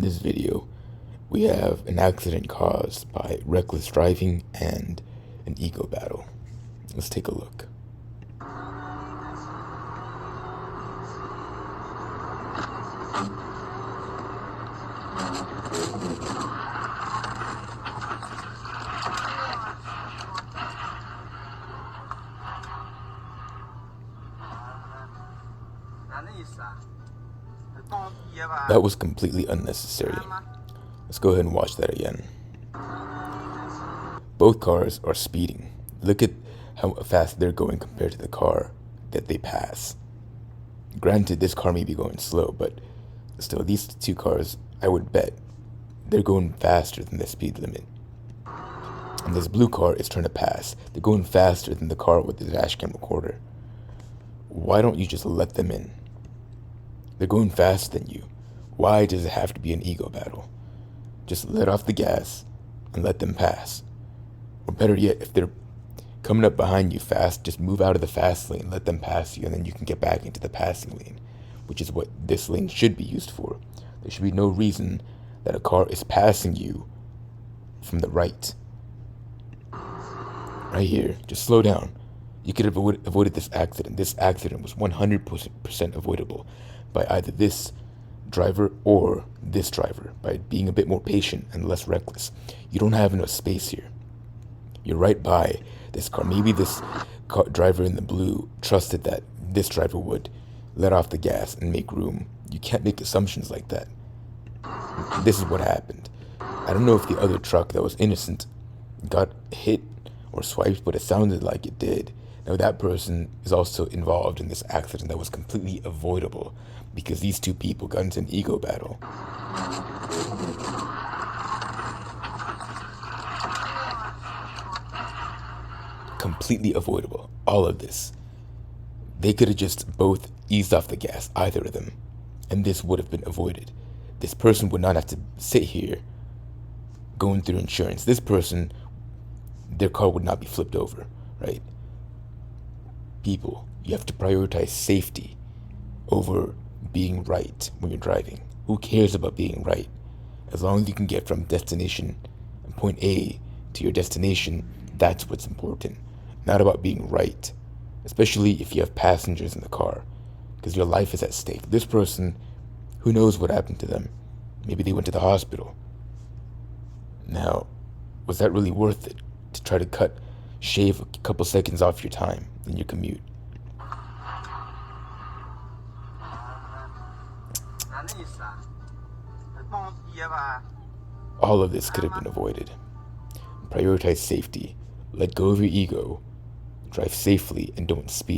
this video, we have an accident caused by reckless driving and an ego battle. Let's take a look. That was completely unnecessary. Let's go ahead and watch that again. Both cars are speeding. Look at how fast they're going compared to the car that they pass. Granted, this car may be going slow, but still, these two cars, I would bet, they're going faster than the speed limit. And this blue car is trying to pass. They're going faster than the car with the dashcam recorder. Why don't you just let them in? They're going faster than you. Why does it have to be an ego battle? Just let off the gas and let them pass. Or better yet, if they're coming up behind you fast, just move out of the fast lane, let them pass you, and then you can get back into the passing lane, which is what this lane should be used for. There should be no reason that a car is passing you from the right. Right here, just slow down. You could have avoided this accident. This accident was 100% avoidable by either this driver or this driver, by being a bit more patient and less reckless. You don't have enough space here. You're right by this car. Maybe this driver in the blue trusted that this driver would let off the gas and make room. You can't make assumptions like that. This is what happened. I don't know if the other truck that was innocent got hit or swiped, but it sounded like it did. Now that person is also involved in this accident that was completely avoidable because these two people got into an ego battle. Completely avoidable. All of this. They could have just both eased off the gas, either of them, and this would have been avoided. This person would not have to sit here going through insurance. This person, their car would not be flipped over, right? People, you have to prioritize safety over being right when you're driving. Who cares about being right? As long as you can get from destination point A to your destination, that's what's important. Not about being right, especially if you have passengers in the car, because your life is at stake. This person, who knows what happened to them? Maybe they went to the hospital. Now, was that really worth it to try to shave a couple seconds off your time in your commute? All of this could have been avoided. Prioritize safety. Let go of your ego. Drive safely and don't speed.